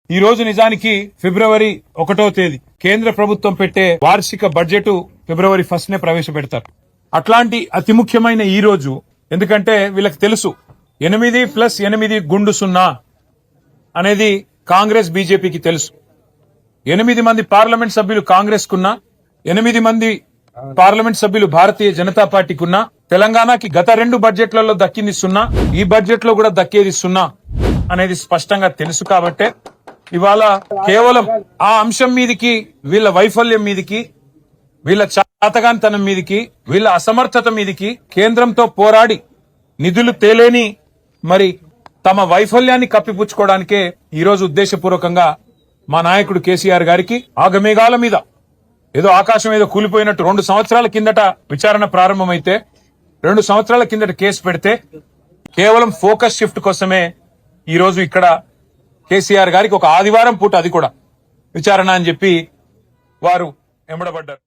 ఈ రోజు నిజానికి ఫిబ్రవరి 1వ తేదీ కేంద్ర ప్రభుత్వం పెట్టే వార్షిక బడ్జెట్ ఫిబ్రవరి 1నే ప్రవేశపెడతారు. అట్లాంటి అతి ముఖ్యమైన ఈ రోజు, ఎందుకంటే వీళ్ళకి తెలుసు 8+8 గుండు 0 అనేది కాంగ్రెస్ బీజేపీకి తెలుసు. 8 మంది పార్లమెంట్ సభ్యులు కాంగ్రెస్ కున్నా, 8 మంది పార్లమెంట్ సభ్యులు భారతీయ జనతా పార్టీకున్నా, తెలంగాణకి గత 2 బడ్జెట్లలో దక్కింది 0, ఈ బడ్జెట్ లో కూడా దక్కేది 0 అనేది స్పష్టంగా తెలుసు. కాబట్టే ఇవాళ కేవలం ఆ అంశం మీదికి, వీళ్ళ వైఫల్యం మీదికి, వీళ్ళ చాతగాంతనం మీదికి, వీళ్ళ అసమర్థత మీదికి కేంద్రంతో పోరాడి నిధులు తేలేని మరి తమ వైఫల్యాన్ని కప్పిపుచ్చుకోవడానికే ఈరోజు ఉద్దేశపూర్వకంగా మా నాయకుడు కేసీఆర్ గారికి ఆగమేఘాల మీద ఏదో ఆకాశం ఏదో కూలిపోయినట్టు 2 సంవత్సరాల కిందట విచారణ ప్రారంభమైతే 2 సంవత్సరాల కిందట కేసు పెడితే కేవలం ఫోకస్ షిఫ్ట్ కోసమే ఈ రోజు ఇక్కడ కేసీఆర్ గారికి ఒక ఆదివారం పూట అది కూడా విచారణ అని చెప్పి వారు ఎంబడబడ్డారు.